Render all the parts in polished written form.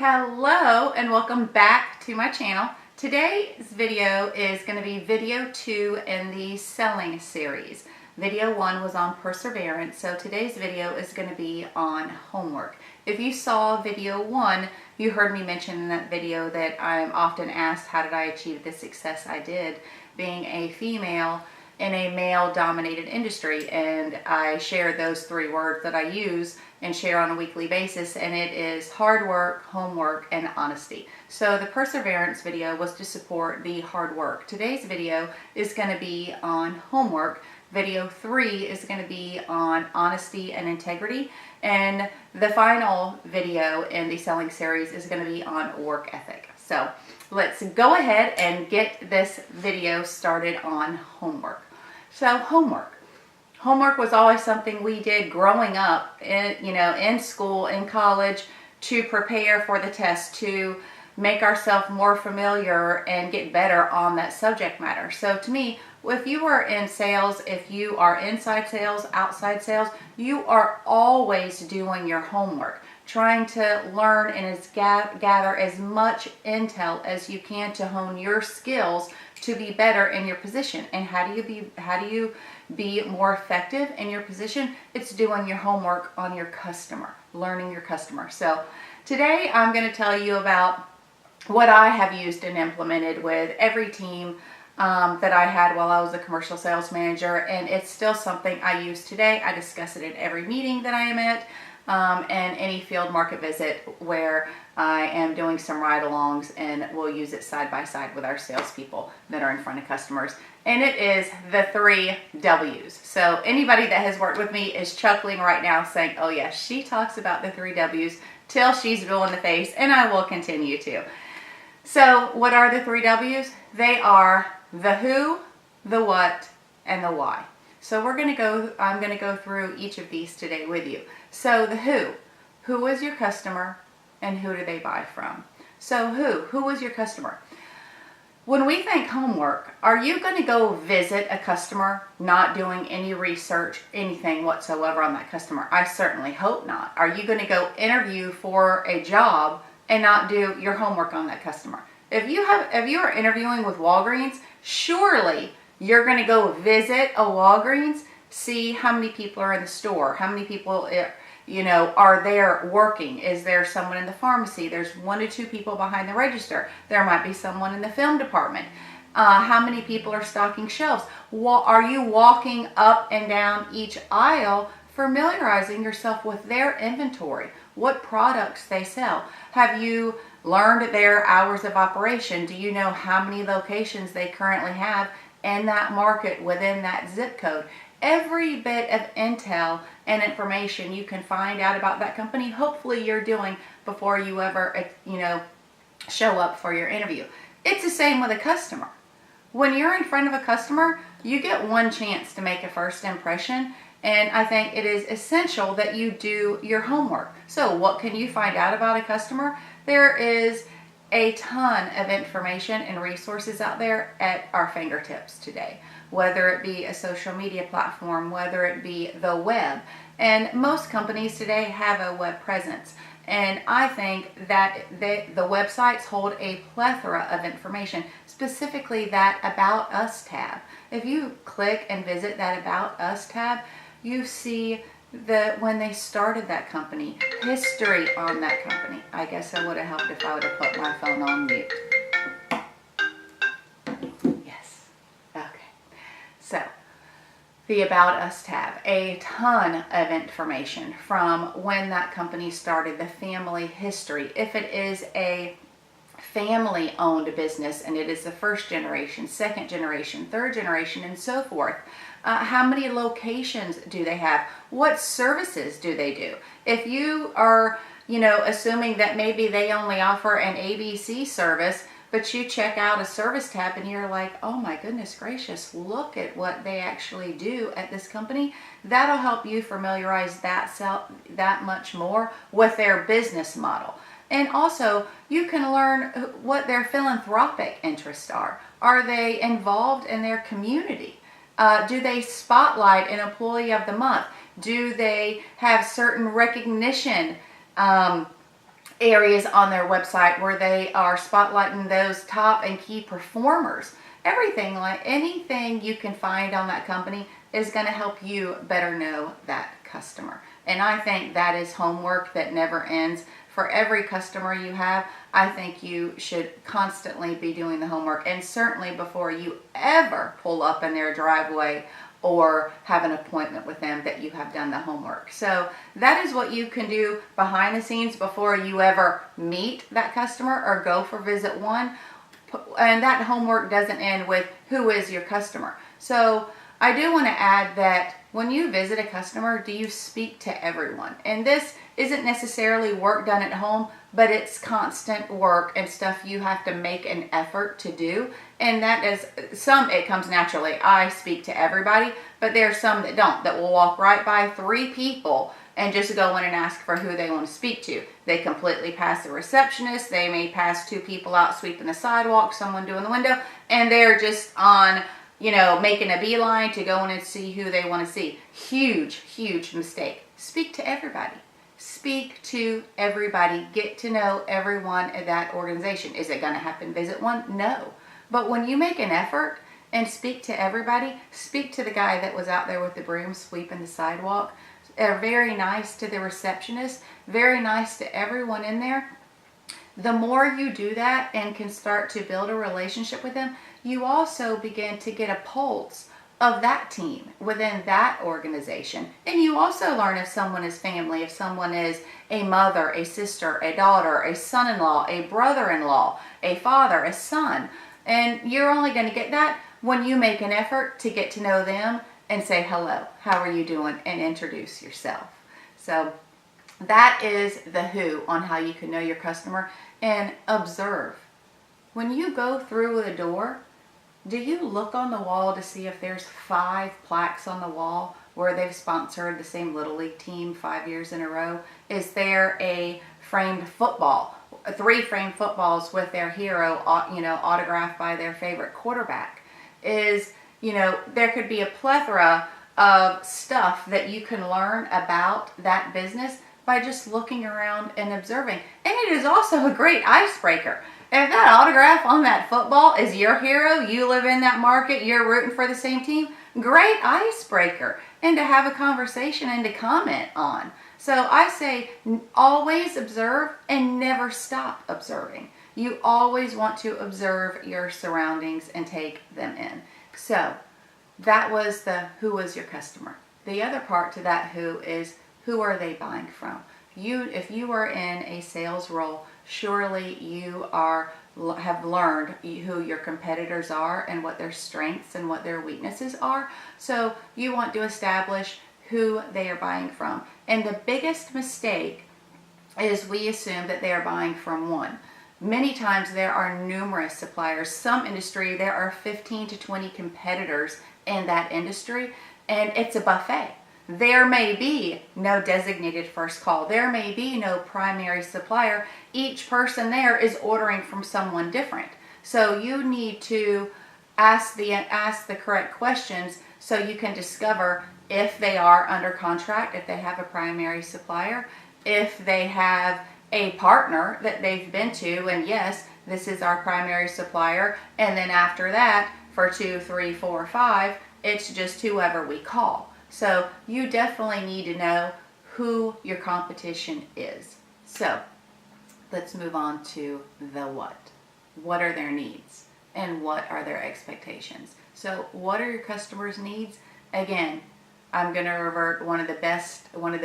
Hello and welcome back to my channel. Today's video is going to be video 2 in the selling series. Video 1 was on perseverance, so today's video is going to be on homework. If you saw video 1, you heard me mention in that video that I'm often asked how did I achieve the success I did being a female in a male-dominated industry, and I share those 3 words that I use and share on a weekly basis, and it is hard work, homework, and honesty. So the perseverance video was to support the hard work. Today's video is going to be on homework. Video 3 is going to be on honesty and integrity, and the final video in the selling series is going to be on work ethic. So let's go ahead and get this video started on homework. So homework was always something we did growing up in school, in college, to prepare for the test, to make ourselves more familiar and get better on that subject matter. So to me, if you are in sales, if you are inside sales, outside sales, you are always doing your homework, trying to learn and gather as much intel as you can to hone your skills to be better in your position. And how do you be more effective in your position? It's doing your homework on your customer, learning your customer. So today I'm going to tell you about what I have used and implemented with every team that I had while I was a commercial sales manager, and it's still something I use today. I discuss it at every meeting that I am at, and any field market visit where I am doing some ride-alongs, and we'll use it side by side with our salespeople that are in front of customers. And it is the 3 W's. So anybody that has worked with me is chuckling right now saying, oh yeah, she talks about the 3 W's till she's blue in the face, and I will continue to. So what are the 3 W's? They are the who, the what, and the why. So I'm going to go through each of these today with you. So the who is your customer and who do they buy from? So who is your customer? When we think homework, are you going to go visit a customer not doing any research, anything whatsoever on that customer? I certainly hope not. Are you going to go interview for a job and not do your homework on that customer? If you are interviewing with Walgreens, surely you're going to go visit a Walgreens, see how many people are in the store, how many people are there working. Is there someone in the pharmacy? There's 1 to 2 people behind the register. There might be someone in the film department. How many people are stocking shelves? Are you walking up and down each aisle, familiarizing yourself with their inventory, what products they sell? Have you learned their hours of operation? Do you know how many locations they currently have in that market within that zip code? Every bit of intel and information you can find out about that company, hopefully you're doing before you ever, show up for your interview. It's the same with a customer. When you're in front of a customer, you get one chance to make a first impression, and I think it is essential that you do your homework. So what can you find out about a customer? There is a ton of information and resources out there at our fingertips today, whether it be a social media platform, whether it be the web. And most companies today have a web presence. And I think that the websites hold a plethora of information, specifically that About Us tab. If you click and visit that About Us tab, you see when they started that company, history on that company. I guess I would have helped if I would have put my phone on mute. Yes. Okay. So, the About Us tab, a ton of information from when that company started, the family history. If it is a family-owned business and it is the first generation, second generation, third generation, and so forth. How many locations do they have? What services do they do? If you are, assuming that maybe they only offer an ABC service, but you check out a service tab and you're like, oh my goodness gracious, look at what they actually do at this company. That'll help you familiarize that much more with their business model. And also, you can learn what their philanthropic interests are. Are they involved in their community? Do they spotlight an employee of the month? Do they have certain recognition areas on their website where they are spotlighting those top and key performers. Everything, like anything you can find on that company is going to help you better know that customer. And I think that is homework that never ends. For every customer you have, I think you should constantly be doing the homework, and certainly before you ever pull up in their driveway or have an appointment with them, that you have done the homework. So that is what you can do behind the scenes before you ever meet that customer or go for visit one. And that homework doesn't end with who is your customer. So I do want to add that when you visit a customer, do you speak to everyone? And this isn't necessarily work done at home, but it's constant work and stuff you have to make an effort to do. And that is, some it comes naturally. I speak to everybody, but there are some that don't, that will walk right by 3 people and just go in and ask for who they want to speak to. They completely pass the receptionist. They may pass 2 people out sweeping the sidewalk, someone doing the window, and they're just on, making a beeline to go in and see who they want to see. Huge, huge mistake. Speak to everybody. Speak to everybody. Get to know everyone at that organization. Is it going to happen visit one? No. But when you make an effort and speak to everybody, speak to the guy that was out there with the broom sweeping the sidewalk. They're very nice to the receptionist, very nice to everyone in there. The more you do that and can start to build a relationship with them, you also begin to get a pulse of that team within that organization. And you also learn if someone is family, if someone is a mother, a sister, a daughter, a son-in-law, a brother-in-law, a father, a son. And you're only going to get that when you make an effort to get to know them and say hello, how are you doing, and introduce yourself. So that is the who on how you can know your customer. And observe. When you go through the door, do you look on the wall to see if there's 5 plaques on the wall where they've sponsored the same Little League team 5 years in a row? Is there a framed football, 3 framed footballs with their hero, autographed by their favorite quarterback? There could be a plethora of stuff that you can learn about that business by just looking around and observing. And it is also a great icebreaker. If that autograph on that football is your hero, you live in that market, you're rooting for the same team, great icebreaker, and to have a conversation and to comment on. So I say always observe and never stop observing. You always want to observe your surroundings and take them in. So that was the who was your customer. The other part to that who is who are they buying from? If you are in a sales role, surely you have learned who your competitors are and what their strengths and what their weaknesses are. So you want to establish who they are buying from. And the biggest mistake is we assume that they are buying from one. Many times there are numerous suppliers. Some industry, there are 15 to 20 competitors in that industry, and it's a buffet. There may be no designated first call. There may be no primary supplier. Each person there is ordering from someone different. So you need to ask the correct questions so you can discover if they are under contract, if they have a primary supplier, if they have a partner that they've been to, and yes, this is our primary supplier, and then after that, for 2, 3, 4, 5, it's just whoever we call. So you definitely need to know who your competition is. So let's move on to the what. What are their needs and what are their expectations? So what are your customers' needs? Again, I'm going to revert one of the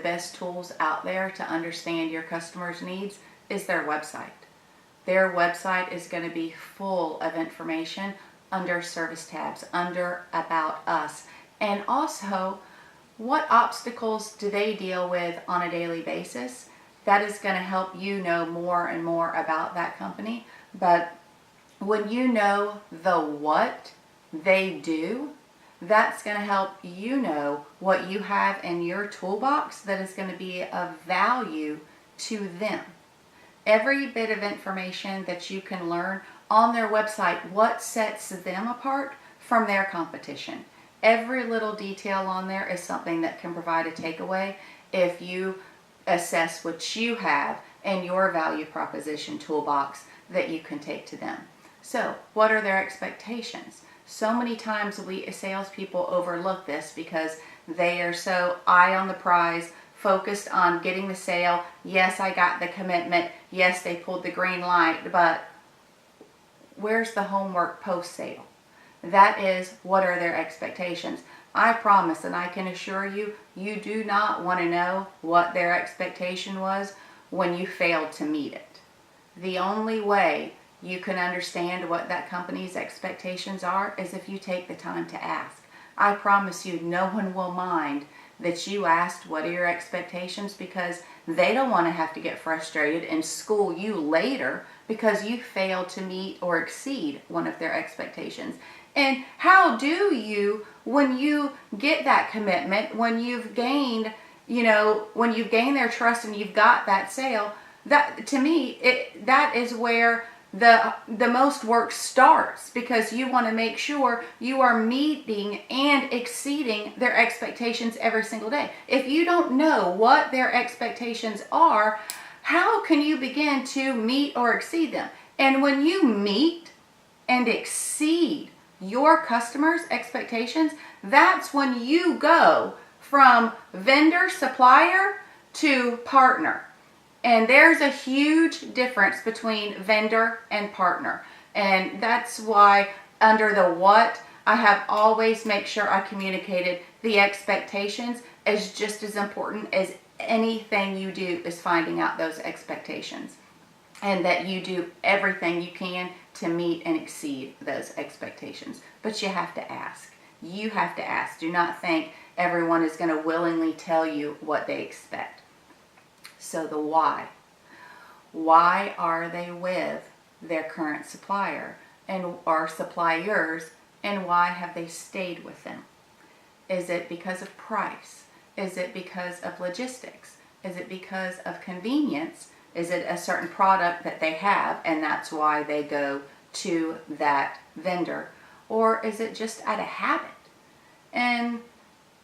best tools out there to understand your customers' needs is their website. Their website is going to be full of information under service tabs, under About Us, and also what obstacles do they deal with on a daily basis. That is going to help you know more and more about that company. But when you know the what they do, that's going to help you know what you have in your toolbox that is going to be of value to them. Every bit of information that you can learn on their website, what sets them apart from their competition. Every little detail on there is something that can provide a takeaway if you assess what you have and your value proposition toolbox that you can take to them. So, what are their expectations? So many times we as salespeople overlook this because they are so eye on the prize, focused on getting the sale. Yes, I got the commitment. Yes, they pulled the green light, but where's the homework post-sale? That is, what are their expectations? I promise, and I can assure you, you do not want to know what their expectation was when you failed to meet it. The only way you can understand what that company's expectations are is if you take the time to ask. I promise you, no one will mind that you asked what are your expectations, because they don't want to have to get frustrated and school you later because you failed to meet or exceed one of their expectations. And how do you, when you get that commitment, when you've gained, when you've gained their trust and you've got that sale, that to me, that is where the most work starts, because you want to make sure you are meeting and exceeding their expectations every single day. If you don't know what their expectations are, how can you begin to meet or exceed them? And when you meet and exceed your customers' expectations, that's when you go from vendor, supplier to partner. And there's a huge difference between vendor and partner. And that's why under the what, I have always make sure I communicated the expectations as just as important as anything you do is finding out those expectations. And that you do everything you can to meet and exceed those expectations. But you have to ask. You have to ask. Do not think everyone is going to willingly tell you what they expect. So the why. Why are they with their current supplier and or suppliers, and why have they stayed with them? Is it because of price? Is it because of logistics? Is it because of convenience? Is it a certain product that they have and that's why they go to that vendor? Or is it just out of habit? And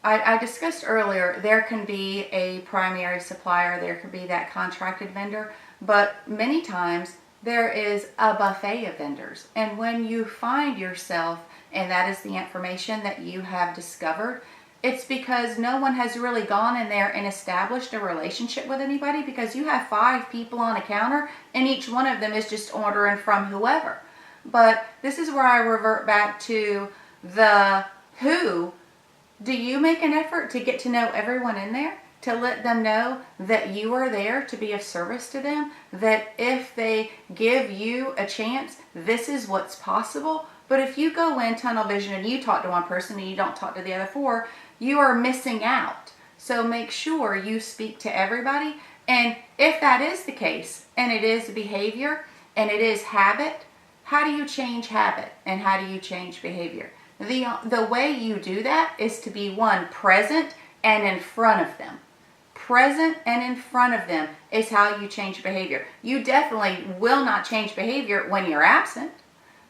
I discussed earlier, there can be a primary supplier, there could be that contracted vendor, but many times there is a buffet of vendors. And when you find yourself, and that is the information that you have discovered, it's because no one has really gone in there and established a relationship with anybody, because you have 5 people on a counter and each one of them is just ordering from whoever. But this is where I revert back to the who. Do you make an effort to get to know everyone in there? To let them know that you are there to be of service to them? That if they give you a chance, this is what's possible? But if you go in tunnel vision and you talk to one person and you don't talk to the other 4, you are missing out. So make sure you speak to everybody. And if that is the case, and it is behavior, and it is habit, how do you change habit? And how do you change behavior? The way you do that is to be, 1, present and in front of them. Present and in front of them is how you change behavior. You definitely will not change behavior when you're absent,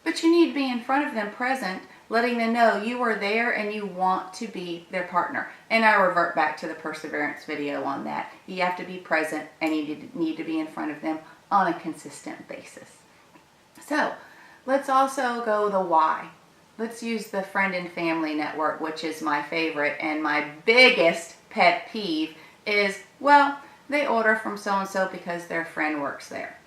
but you need to be in front of them, present, letting them know you are there and you want to be their partner. And I revert back to the perseverance video on that. You have to be present and you need to be in front of them on a consistent basis. So let's also go the why. Let's use the friend and family network, which is my favorite, and my biggest pet peeve is, well, they order from so-and-so because their friend works there.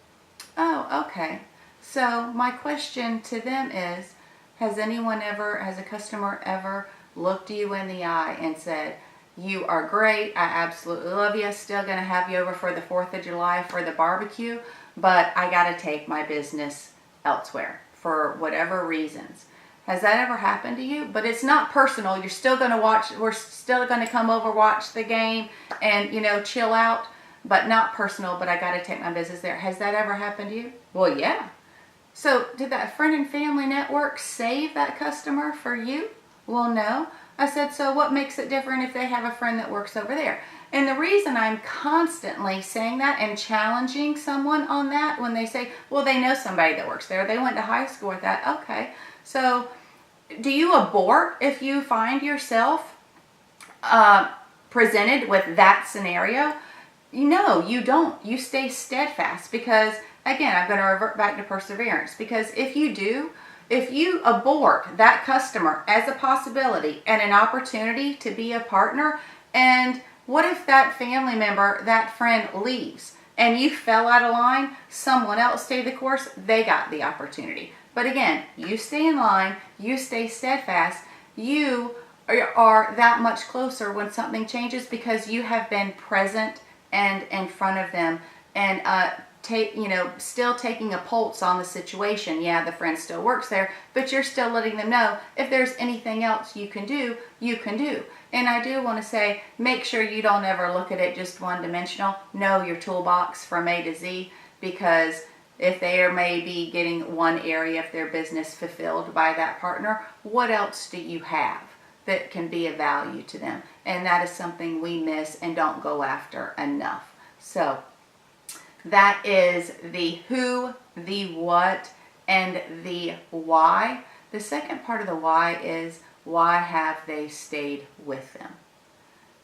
Oh, okay. So my question to them is, has a customer ever looked you in the eye and said, you are great, I absolutely love you, still going to have you over for the 4th of July for the barbecue, but I got to take my business elsewhere for whatever reasons. Has that ever happened to you? But it's not personal. You're still going to watch, we're still going to come over, watch the game and, chill out, but not personal, but I got to take my business there. Has that ever happened to you? Well, yeah. So did that friend and family network save that customer for you? Well, no. I said, so what makes it different if they have a friend that works over there? And the reason I'm constantly saying that and challenging someone on that when they say, well, they know somebody that works there, they went to high school with that. Okay. So do you abort if you find yourself presented with that scenario? No, you don't. You stay steadfast because, again, I'm going to revert back to perseverance. Because if you abort that customer as a possibility and an opportunity to be a partner, and what if that family member, that friend leaves and you fell out of line, someone else stayed the course, they got the opportunity. But again, you stay in line, you stay steadfast, you are that much closer when something changes because you have been present and in front of them and still taking a pulse on the situation. Yeah, the friend still works there, but you're still letting them know if there's anything else you can do, you can do. And I do want to say, make sure you don't ever look at it just one-dimensional. Know your toolbox from A to Z, because if they are maybe getting one area of their business fulfilled by that partner, what else do you have that can be of value to them? And that is something we miss and don't go after enough. So that is the who, the what, and the why. The second part of the why is, why have they stayed with them?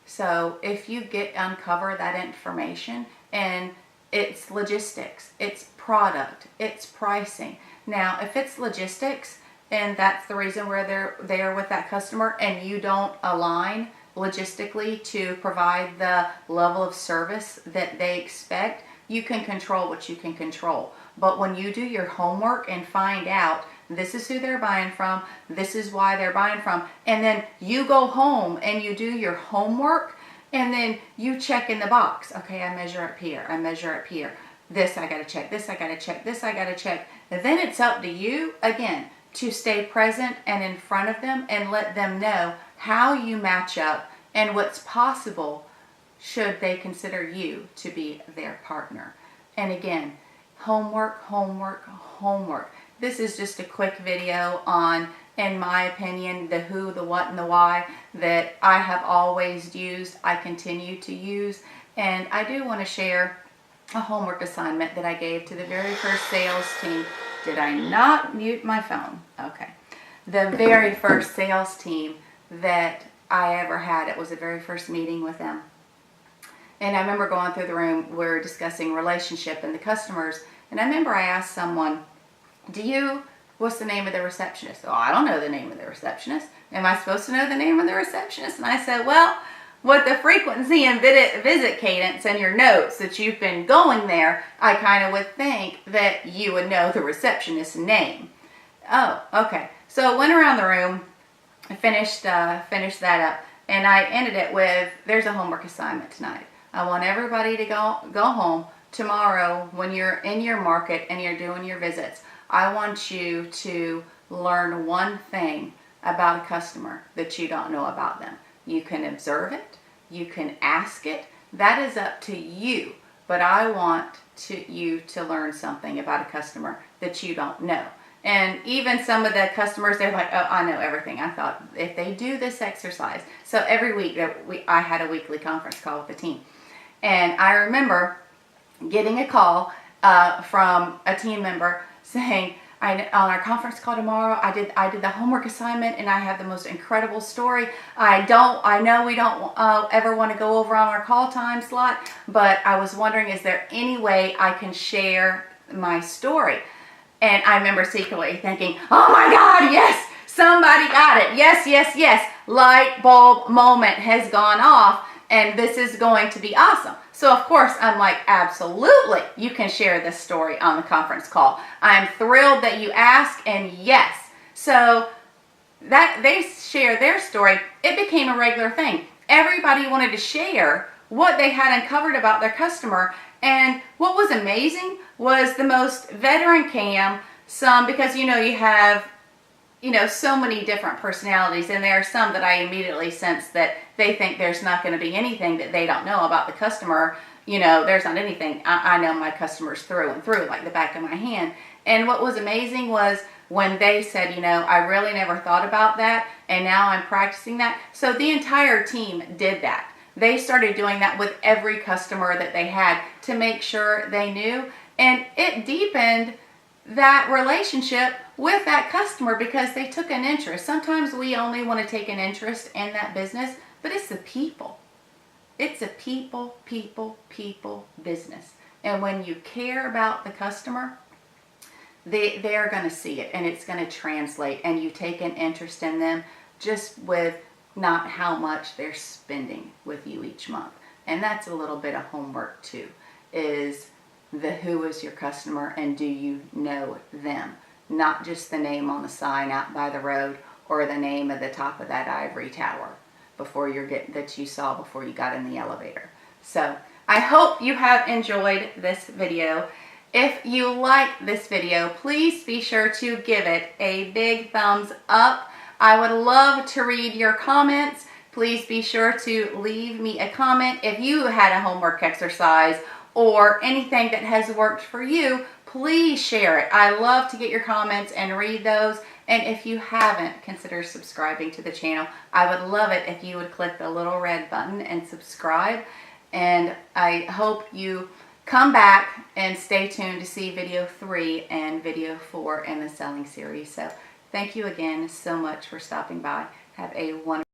So if you uncover that information, and it's logistics, it's product, it's pricing. Now, if it's logistics and that's the reason where they're there with that customer, and you don't align logistically to provide the level of service that they expect, you can control what you can control. But when you do your homework and find out this is who they're buying from, this is why they're buying from, and then you go home and you do your homework, and then you check in the box. Okay, I measure up here, I measure up here. This I gotta check, this I gotta check, this I gotta check. And then it's up to you, again, to stay present and in front of them and let them know how you match up and what's possible should they consider you to be their partner. And again, homework, homework, homework. This is just a quick video on, in my opinion, the who, the what, and the why that I have always used, I continue to use. And I do want to share a homework assignment that I gave to the very first sales team. Did I not mute my phone? Okay. The very first sales team that I ever had, it was the very first meeting with them. And I remember going through the room, we're discussing relationship and the customers, and I remember I asked someone, what's the name of the receptionist? Oh, I don't know the name of the receptionist. Am I supposed to know the name of the receptionist? And I said, well, with the frequency and visit cadence and your notes that you've been going there, I kind of would think that you would know the receptionist's name. Oh, okay. So I went around the room, I finished that up, and I ended it with, there's a homework assignment tonight. I want everybody to go home tomorrow when you're in your market and you're doing your visits. I want you to learn one thing about a customer that you don't know about them. You can observe it, you can ask it, that is up to you. But I want you to learn something about a customer that you don't know. And even some of the customers, they're like, oh, I know everything. I thought if they do this exercise. So every week I had a weekly conference call with the team. And I remember getting a call from a team member saying, on our conference call tomorrow, I did the homework assignment and I have the most incredible story. I know we don't ever want to go over on our call time slot, but I was wondering, is there any way I can share my story? And I remember secretly thinking, oh my God, yes, somebody got it. Yes, yes, yes. Light bulb moment has gone off and this is going to be awesome. So of course I'm like, absolutely, you can share this story on the conference call. I'm thrilled that you asked, and yes. So that they share their story, it became a regular thing. Everybody wanted to share what they had uncovered about their customer. And what was amazing was the most veteran cam, because you have so many different personalities, and there are some that I immediately sense that they think there's not going to be anything that they don't know about the customer. There's not anything. I know my customers through and through, like the back of my hand. And what was amazing was when they said, I really never thought about that, and now I'm practicing that. So the entire team did that. They started doing that with every customer that they had to make sure they knew, and it deepened that relationship with that customer because they took an interest. Sometimes we only want to take an interest in that business, but it's the people. It's a people business. And when you care about the customer, they're going to see it, and it's going to translate, and you take an interest in them just with not how much they're spending with you each month. And that's a little bit of homework too, is who is your customer and do you know them? Not just the name on the sign out by the road or the name at the top of that ivory tower that you saw before you got in the elevator. So I hope you have enjoyed this video. If you like this video, please be sure to give it a big thumbs up. I would love to read your comments. Please be sure to leave me a comment if you had a homework exercise or anything that has worked for you. Please share it. I love to get your comments and read those. And if you haven't, consider subscribing to the channel. I would love it if you would click the little red button and subscribe. And I hope you come back and stay tuned to see video 3 and video 4 in the selling series. So thank you again so much for stopping by. Have a wonderful